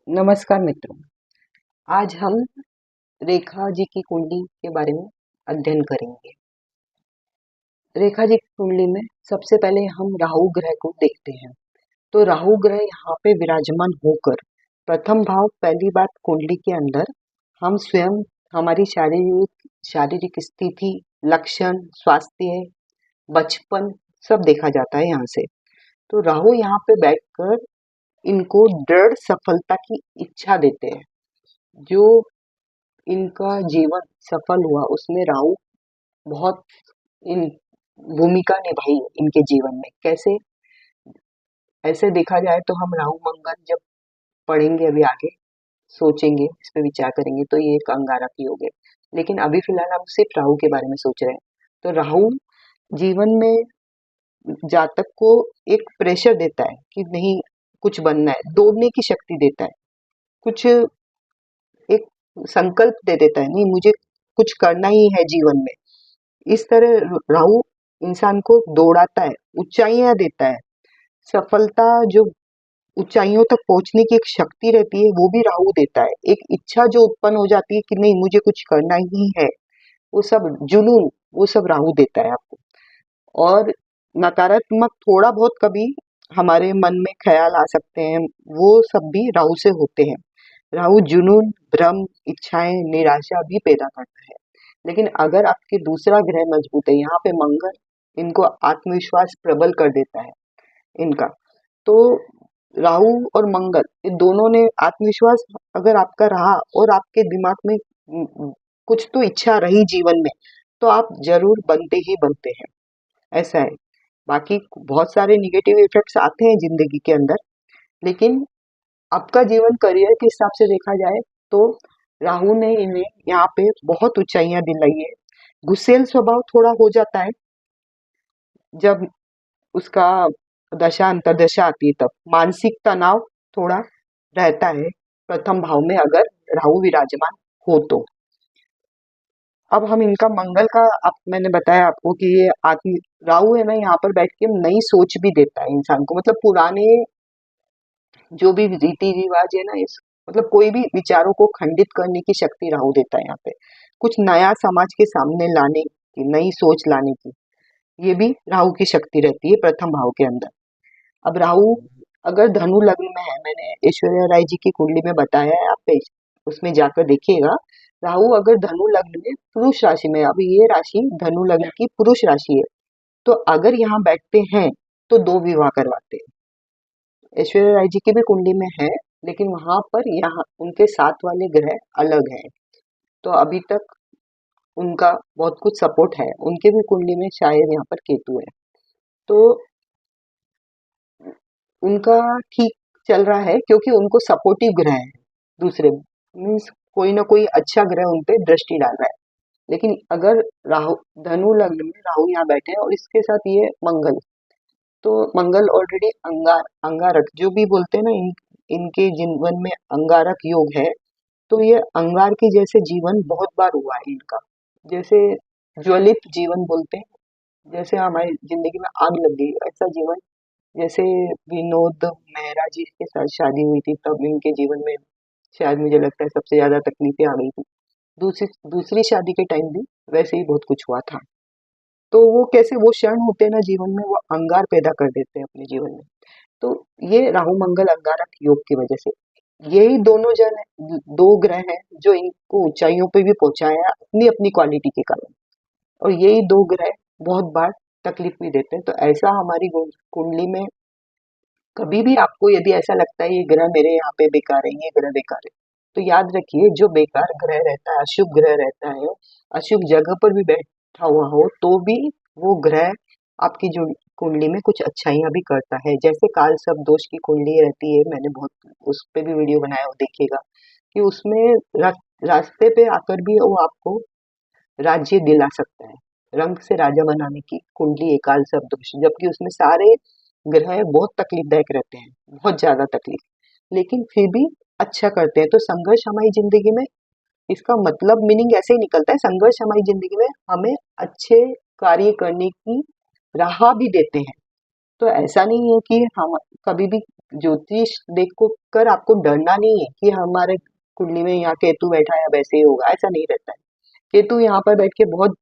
नमस्कार मित्रों। आज हम रेखा जी की कुंडली के बारे में अध्ययन करेंगे। रेखा जी की कुंडली में सबसे पहले हम राहु ग्रह को देखते हैं। तो राहु ग्रह यहाँ पे विराजमान होकर प्रथम भाव, पहली बात कुंडली के अंदर हम स्वयं हमारी शारीरिक स्थिति, लक्षण, स्वास्थ्य, बचपन सब देखा जाता है यहाँ से। तो राहु यहाँ पे बैठकर इनको दृढ़ सफलता की इच्छा देते हैं। जो इनका जीवन सफल हुआ उसमें राहु बहुत इन भूमिका निभाई है इनके जीवन में। कैसे? ऐसे देखा जाए तो हम राहु मंगल जब पढ़ेंगे, अभी आगे सोचेंगे, इस पे विचार करेंगे, तो ये एक अंगारक योग है। लेकिन अभी फिलहाल हम सिर्फ राहु के बारे में सोच रहे हैं। तो राहु जीवन में जातक को एक प्रेशर देता है कि नहीं, कुछ बनना है, दौड़ने की शक्ति देता है, कुछ एक संकल्प दे देता है, नहीं मुझे कुछ करना ही है जीवन में। इस तरह राहु इंसान को दौड़ाता है, ऊंचाइयां देता है। सफलता, जो ऊंचाइयों तक पहुंचने की एक शक्ति रहती है, वो भी राहु देता है। एक इच्छा जो उत्पन्न हो जाती है कि नहीं मुझे कुछ करना ही है, वो सब जुनून, वो सब राहु देता है आपको। और नकारात्मक थोड़ा बहुत कभी हमारे मन में ख्याल आ सकते हैं, वो सब भी राहु से होते हैं। राहु जुनून, भ्रम, इच्छाएं, निराशा भी पैदा करता है। लेकिन अगर आपके दूसरा ग्रह मजबूत है, यहाँ पे मंगल, इनको आत्मविश्वास प्रबल कर देता है इनका। तो राहु और मंगल, ये दोनों ने आत्मविश्वास अगर आपका रहा और आपके दिमाग में कुछ तो इच्छा रही जीवन में, तो आप जरूर बनते ही बनते हैं, ऐसा है। बाकी बहुत सारे निगेटिव इफेक्ट्स आते हैं जिंदगी के अंदर, लेकिन आपका जीवन करियर के हिसाब से देखा जाए तो राहु ने इन्हें यहाँ पे बहुत ऊंचाइयां दिलाई है। गुस्सेल स्वभाव थोड़ा हो जाता है जब उसका दशा अंतरदशा आती है, तब मानसिक तनाव थोड़ा रहता है प्रथम भाव में अगर राहु विराजमान हो तो। अब हम इनका मंगल का, आप मैंने बताया आपको कि ये आत्म राहु है ना, यहाँ पर बैठ के नई सोच भी देता है इंसान को। मतलब पुराने जो भी रीति रिवाज है ना, इस मतलब कोई भी विचारों को खंडित करने की शक्ति राहु देता है यहाँ पे। कुछ नया समाज के सामने लाने की, नई सोच लाने की, ये भी राहु की शक्ति रहती है प्रथम भाव के अंदर। अब राहु अगर धनु लग्न में है, मैंने ऐश्वर्या राय जी की कुंडली में बताया है, आप पे उसमें जाकर देखिएगा। राहु अगर धनु लग्न में पुरुष राशि में, अब ये राशि धनु लग्न की पुरुष राशि है, तो अगर यहाँ बैठते हैं तो दो विवाह करवाते हैं। ऐश्वर्या राय जी की भी कुंडली में है, लेकिन वहां पर यहाँ उनके साथ वाले ग्रह अलग हैं। तो अभी तक उनका बहुत कुछ सपोर्ट है, उनके भी कुंडली में शायद यहाँ पर केतु है, तो उनका ठीक चल रहा है क्योंकि उनको सपोर्टिव ग्रह है दूसरे, मीन्स कोई ना कोई अच्छा ग्रह उन पे दृष्टि डाल रहा है। लेकिन अगर राहु धनु लग्न में राहु यहाँ बैठे हैं और इसके साथ ये मंगल, तो मंगल ऑलरेडी अंगारक जो भी बोलते हैं ना, इनके जीवन में अंगारक योग है। तो ये अंगार के जैसे जीवन बहुत बार हुआ है इनका, जैसे ज्वलित जीवन बोलते हैं, जैसे हमारी जिंदगी में आग लग गई ऐसा जीवन। जैसे विनोद मेहरा जी के साथ शादी हुई थी, तब इनके जीवन में शायद मुझे लगता है सबसे ज्यादा तकलीफें आ गई थी। दूसरी दूसरी शादी के टाइम भी वैसे ही बहुत कुछ हुआ था। तो वो कैसे वो क्षण होते हैं ना जीवन में, वो अंगार पैदा कर देते हैं अपने जीवन में। तो ये राहु मंगल अंगारक योग की वजह से, यही दोनों दो ग्रह हैं जो इनको ऊंचाइयों पे भी पहुंचाया अपनी अपनी क्वालिटी के कारण। और यही दो ग्रह बहुत बार तकलीफ भी देते हैं। तो ऐसा हमारी कुंडली में कभी भी आपको यदि ऐसा लगता है ये ग्रह मेरे यहाँ पे बेकार है, ये ग्रह बेकार है, तो याद रखिए जो बेकार ग्रह रहता है, अशुभ ग्रह रहता है, अशुभ जगह पर भी बैठा हुआ हो तो भी वो ग्रह आपकी जो कुंडली में कुछ अच्छाइयां भी करता है। जैसे काल सर्प दोष की कुंडली रहती है, मैंने बहुत उस पे भी वीडियो बनाया हो, देखिएगा कि उसमें रास्ते पे आकर भी वो आपको राज्य दिला सकता है, रंग से राजा बनाने की कुंडली है काल सर्प दोष। जबकि उसमें सारे ग्रह बहुत तकलीफदायक रहते हैं, बहुत ज्यादा तकलीफ, लेकिन फिर भी अच्छा करते हैं। तो संघर्ष हमारी जिंदगी में, इसका मतलब मीनिंग ऐसे ही निकलता है, संघर्ष हमारी जिंदगी में हमें अच्छे कार्य करने की राह भी देते हैं। तो ऐसा नहीं है कि हम कभी भी ज्योतिष देख को कर आपको डरना नहीं है कि हमारे कुंडली में यहाँ केतु बैठा है अब ऐसे ही होगा, ऐसा नहीं रहता है। केतु यहाँ पर बैठ के बहुत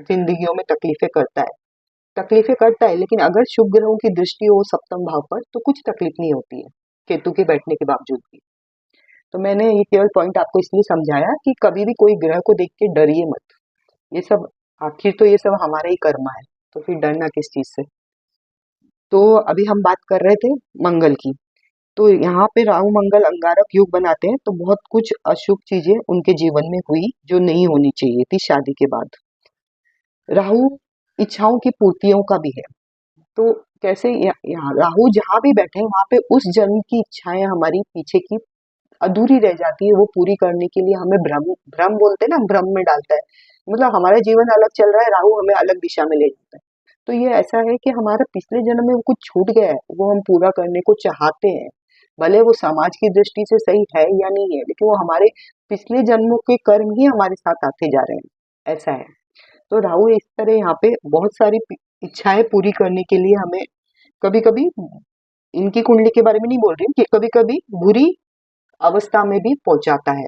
जिंदगियों में तकलीफें करता है, लेकिन अगर शुभ ग्रहों की दृष्टि हो सप्तम भाव पर तो कुछ तकलीफ नहीं होती है केतु के बैठने के बावजूद भी। तो मैंने ये केवल पॉइंट आपको इसलिए समझाया कि कभी भी कोई ग्रह को देख के डरिए मत। ये सब आखिर तो ये सब हमारा ही कर्म है, तो फिर डरना किस चीज से। तो अभी हम बात कर रहे थे मंगल की। तो यहाँ पे राहु मंगल अंगारक योग बनाते हैं, तो बहुत कुछ अशुभ चीजें उनके जीवन में हुई जो नहीं होनी चाहिए थी शादी के बाद। राहु इच्छाओं की पूर्तियों का भी है। तो कैसे यहाँ राहु जहाँ भी बैठे वहां पे उस जन्म की इच्छाएं हमारी पीछे की अधूरी रह जाती है, वो पूरी करने के लिए हमें भ्रम भ्रम बोलते हैं ना, भ्रम में डालता है। मतलब हमारा जीवन अलग चल रहा है, राहु हमें अलग दिशा में ले जाता है। तो ये ऐसा है कि हमारा पिछले जन्म में वो कुछ छूट गया है, वो हम पूरा करने को चाहते हैं। भले वो समाज की दृष्टि से सही है या नहीं है, लेकिन वो हमारे पिछले जन्मों के कर्म ही हमारे साथ आते जा रहे हैं, ऐसा है। तो राहु इस तरह यहाँ पे बहुत सारी इच्छाएं पूरी करने के लिए हमें कभी कभी, इनकी कुंडली के बारे में नहीं बोल रही हूँ, कि कभी कभी बुरी अवस्था में भी पहुंचाता है,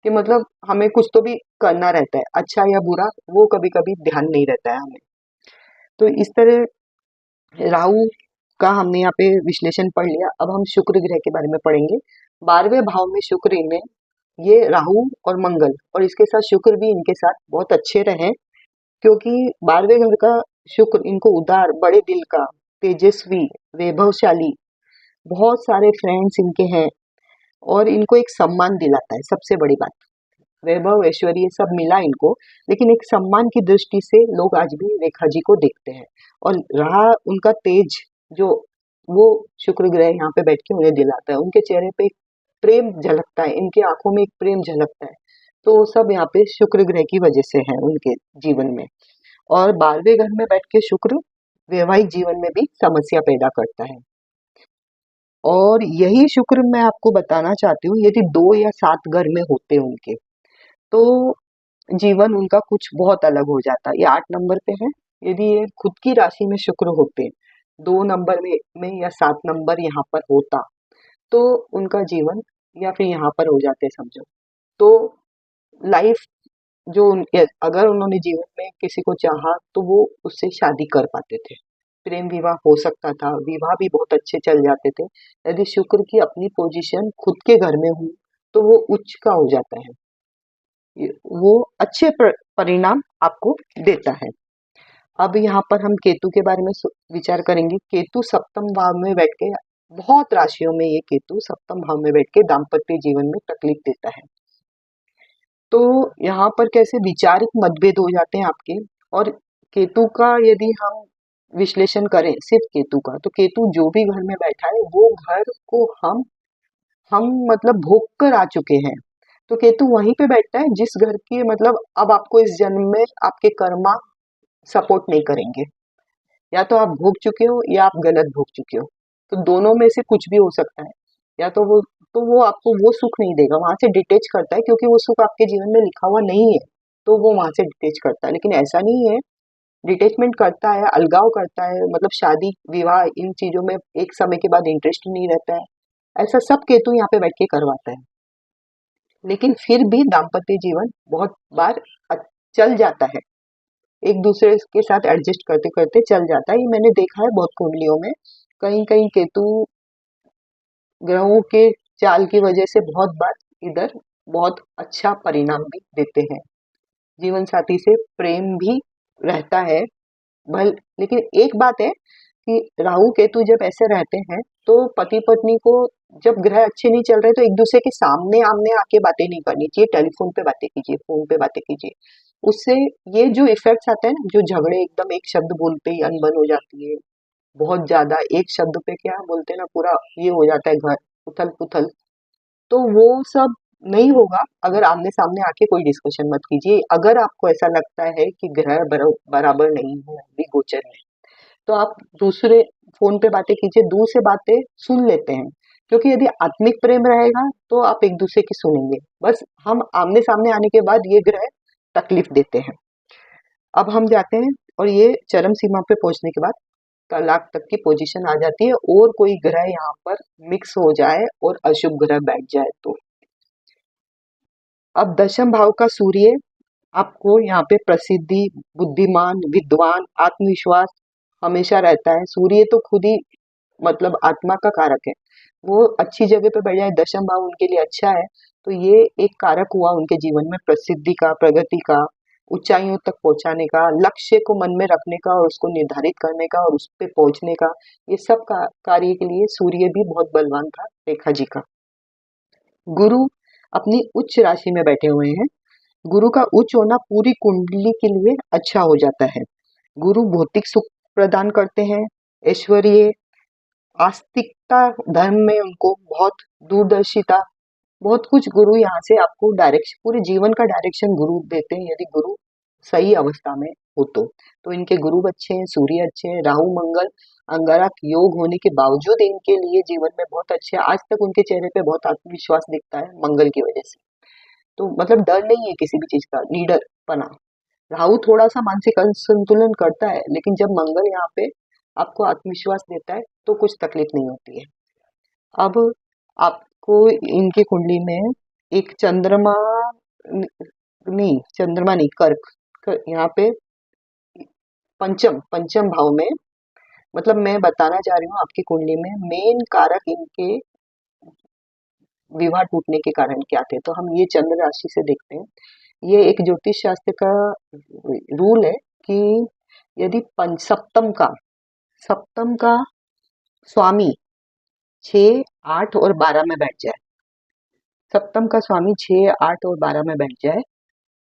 कि मतलब हमें कुछ तो भी करना रहता है, अच्छा या बुरा वो कभी कभी ध्यान नहीं रहता है हमें। तो इस तरह राहु का हमने यहाँ पे विश्लेषण पढ़ लिया। अब हम शुक्र ग्रह के बारे में पढ़ेंगे। 12वें भाव में शुक्र इन्हें, ये राहु और मंगल और इसके साथ शुक्र भी इनके साथ बहुत अच्छे रहे, क्योंकि 12वें घर का शुक्र इनको उदार, बड़े दिल का, तेजस्वी, वैभवशाली, बहुत सारे फ्रेंड्स इनके हैं और इनको एक सम्मान दिलाता है। सबसे बड़ी बात, वैभव ऐश्वर्य सब मिला इनको, लेकिन एक सम्मान की दृष्टि से लोग आज भी रेखा जी को देखते हैं। और रहा उनका तेज जो वो शुक्र ग्रह यहाँ पे बैठ के उन्हें दिलाता है, उनके चेहरे पे एक प्रेम झलकता है, इनकी आंखों में एक प्रेम झलकता है। तो वो सब यहाँ पे शुक्र ग्रह की वजह से है उनके जीवन में। और 12वें घर में बैठ के शुक्र वैवाहिक जीवन में भी समस्या पैदा करता है। और यही शुक्र मैं आपको बताना चाहती हूँ, यदि 2 या 7 घर में होते उनके, तो जीवन उनका कुछ बहुत अलग हो जाता। ये 8 नंबर पे है। यदि ये खुद की राशि में शुक्र होते 2 नंबर में या 7 नंबर यहाँ पर होता, तो उनका जीवन, या फिर यहाँ पर हो जाते समझो, तो लाइफ जो अगर उन्होंने जीवन में किसी को चाहा तो वो उससे शादी कर पाते थे, प्रेम विवाह हो सकता था, विवाह भी बहुत अच्छे चल जाते थे। यदि शुक्र की अपनी पोजीशन खुद के घर में हो तो वो उच्च का हो जाता है, वो अच्छे परिणाम आपको देता है। अब यहाँ पर हम केतु के बारे में विचार करेंगे। केतु सप्तम भाव में बैठ के, बहुत राशियों में ये केतु सप्तम भाव में बैठ के दाम्पत्य जीवन में तकलीफ देता है। तो यहाँ पर कैसे विचारिक मतभेद हो जाते हैं आपके। और केतु का यदि हम विश्लेषण करें सिर्फ केतु का, तो केतु जो भी घर में बैठा है वो घर को हम मतलब भोग कर आ चुके हैं। तो केतु वहीं पे बैठता है जिस घर की, मतलब अब आपको इस जन्म में आपके कर्मा सपोर्ट नहीं करेंगे, या तो आप भोग चुके हो या आप गलत भोग चुके हो। तो दोनों में से कुछ भी हो सकता है। या तो वो आपको वो सुख नहीं देगा, वहां से डिटेच करता है, क्योंकि वो सुख आपके जीवन में लिखा हुआ नहीं है, तो वो वहां से डिटेच करता है। लेकिन ऐसा नहीं है, डिटेचमेंट करता है, अलगाव करता है, मतलब शादी विवाह इन चीजों में एक समय के बाद इंटरेस्ट नहीं रहता है, ऐसा सब केतु यहाँ पे बैठ के करवाता है। लेकिन फिर भी दाम्पत्य जीवन बहुत बार चल जाता है, एक दूसरे के साथ एडजस्ट करते करते चल जाता है। ये मैंने देखा है बहुत कुंडलियों में, कहीं कहीं केतु ग्रहों के चाल की वजह से बहुत बार इधर बहुत अच्छा परिणाम भी देते हैं, जीवन साथी से प्रेम भी रहता है। भल लेकिन एक बात है कि राहु केतु जब ऐसे रहते हैं तो पति पत्नी को, जब ग्रह अच्छे नहीं चल रहे तो एक दूसरे के सामने आमने आके बातें नहीं करनी चाहिए, टेलीफोन पे बातें कीजिए, फोन पे बातें कीजिए। उससे ये जो इफेक्ट्स आते हैं ना, जो झगड़े एकदम एक शब्द बोलते ही अनबन हो जाती है, बहुत ज्यादा एक शब्द पे क्या बोलते हैं ना, पूरा ये हो जाता है घर उथल पुथल, तो वो सब नहीं होगा अगर आमने सामने आके कोई डिस्कशन मत कीजिए। अगर आपको ऐसा लगता है कि ग्रह बराबर नहीं है, अभी गोचर है, तो आप दूसरे फोन पे बातें कीजिए, दूर से बातें सुन लेते हैं, क्योंकि यदि आत्मिक प्रेम रहेगा तो आप एक दूसरे की सुनेंगे। बस हम आमने सामने आने के बाद ये ग्रह तकलीफ देते हैं। अब हम जाते हैं, और ये चरम सीमा पे पहुंचने के बाद तलाक तक की पोजीशन आ जाती है, और कोई ग्रह यहाँ पर मिक्स हो जाए और अशुभ ग्रह बैठ जाए तो। अब दशम भाव का सूर्य आपको यहाँ पे प्रसिद्धि, बुद्धिमान, विद्वान, आत्मविश्वास हमेशा रहता है। सूर्य तो खुद ही मतलब आत्मा का कारक है। वो अच्छी जगह पे बैठ जाए, दशम भाव उनके लिए अच्छा है, तो ये एक कारक हुआ उनके जीवन में प्रसिद्धि का, प्रगति का, ऊंचाइयों तक पहुंचाने का, लक्ष्य को मन में रखने का और उसको निर्धारित करने का और उस पे पहुंचने का, ये सब का कार्य के लिए सूर्य भी बहुत बलवान था रेखा जी का। गुरु अपनी उच्च राशि में बैठे हुए हैं। गुरु का उच्च होना पूरी कुंडली के लिए अच्छा हो जाता है। गुरु भौतिक सुख प्रदान करते हैं, ऐश्वर्य, आस्तिकता, धर्म में उनको बहुत दूरदर्शिता, बहुत कुछ गुरु यहाँ से आपको डायरेक्शन, पूरे जीवन का डायरेक्शन गुरु देते हैं यदि गुरु सही अवस्था में हो तो इनके गुरु अच्छे हैं, सूर्य अच्छे हैं, राहु मंगल अंगारक योग होने के बावजूद इनके लिए जीवन में बहुत अच्छे हैं। आज तक उनके चेहरे पे बहुत आत्मविश्वास दिखता है मंगल की वजह से। तो मतलब डर नहीं है किसी भी चीज का, लीडर बना। राहु थोड़ा सा मानसिक असंतुलन करता है, लेकिन जब मंगल यहाँ पे आपको आत्मविश्वास देता है तो कुछ तकलीफ नहीं होती है। अब आपको इनकी कुंडली में एक चंद्रमा नहीं, चंद्रमा नहीं, यहाँ पे पंचम पंचम भाव में, मतलब मैं बताना चाह रही हूँ आपकी कुंडली में मेन कारक इनके विवाह टूटने के कारण क्या थे, तो हम ये चंद्र राशि से देखते हैं। ये एक ज्योतिष शास्त्र का रूल है कि यदि सप्तम का स्वामी 6, 8 और 12 में बैठ जाए, सप्तम का स्वामी 6, 8 और 12 में बैठ जाए,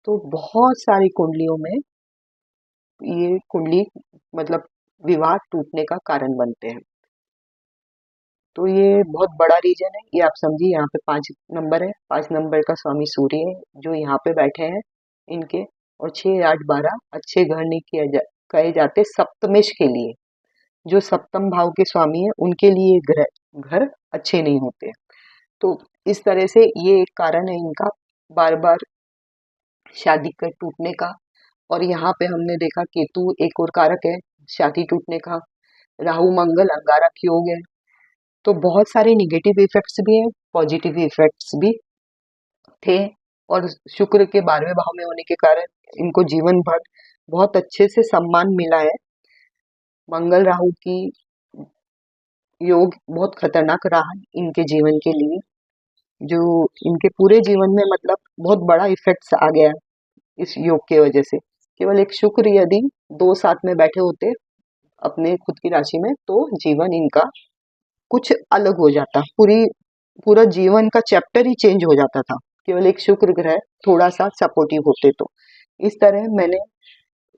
तो बहुत सारी कुंडलियों में ये कुंडली मतलब विवाह टूटने का कारण बनते हैं। तो ये बहुत बड़ा रीजन है, ये आप समझिए। यहाँ पे 5 नंबर है, 5 नंबर का स्वामी सूर्य है जो यहाँ पे बैठे हैं इनके, और 6, 8, 12 अच्छे घर नहीं कहे जाते सप्तमेश के लिए। जो सप्तम भाव के स्वामी है उनके लिए घर अच्छे नहीं होते। तो इस तरह से ये एक कारण है इनका बार बार शादी का टूटने का। और यहाँ पे हमने देखा केतु एक और कारक है शादी टूटने का, राहु मंगल अंगारक योग है। तो बहुत सारे निगेटिव इफेक्ट्स भी हैं, पॉजिटिव इफेक्ट्स भी थे, और शुक्र के 12वें भाव में होने के कारण इनको जीवन भर बहुत अच्छे से सम्मान मिला है। मंगल राहु की योग बहुत खतरनाक रहा इनके जीवन के लिए, जो इनके पूरे जीवन में मतलब बहुत बड़ा इफेक्ट्स आ गया इस योग की वजह से। केवल एक शुक्र यदि 2 साथ में बैठे होते अपने खुद की राशि में, तो जीवन इनका कुछ अलग हो जाता, पूरा जीवन का चैप्टर ही चेंज हो जाता था, केवल एक शुक्र ग्रह थोड़ा सा सपोर्टिव होते तो। इस तरह मैंने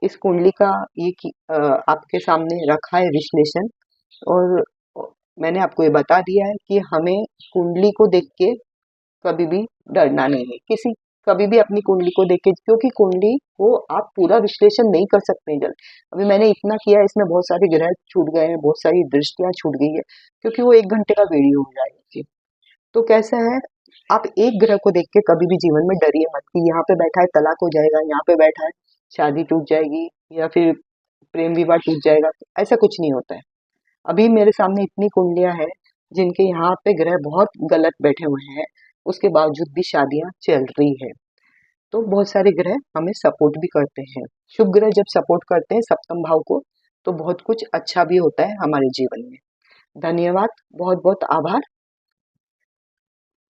इस कुंडली का आपके सामने रखा है विश्लेषण, और मैंने आपको ये बता दिया है कि हमें कुंडली को देख के कभी भी डरना नहीं है, कभी भी अपनी कुंडली को देख के, क्योंकि कुंडली को आप पूरा विश्लेषण नहीं कर सकते जल्द। अभी मैंने इतना किया, इसमें बहुत सारे ग्रह छूट गए हैं, बहुत सारी दृष्टियां छूट गई है, क्योंकि वो 1 घंटे का वीडियो हो जाएगा। तो कैसा है, आप एक ग्रह को देख के कभी भी जीवन में डरिए मत कि यहाँ पे बैठा है तलाक हो जाएगा, यहाँ पे बैठा है शादी टूट जाएगी, या फिर प्रेम विवाह टूट जाएगा। ऐसा कुछ नहीं होता है। अभी मेरे सामने इतनी कुंडलियां हैं जिनके यहाँ पे ग्रह बहुत गलत बैठे हुए हैं, उसके बावजूद भी शादियां चल रही है। तो बहुत सारे ग्रह हमें सपोर्ट भी करते हैं। शुभ ग्रह जब सपोर्ट करते हैं सप्तम भाव को, तो बहुत कुछ अच्छा भी होता है हमारे जीवन में। धन्यवाद, बहुत बहुत आभार।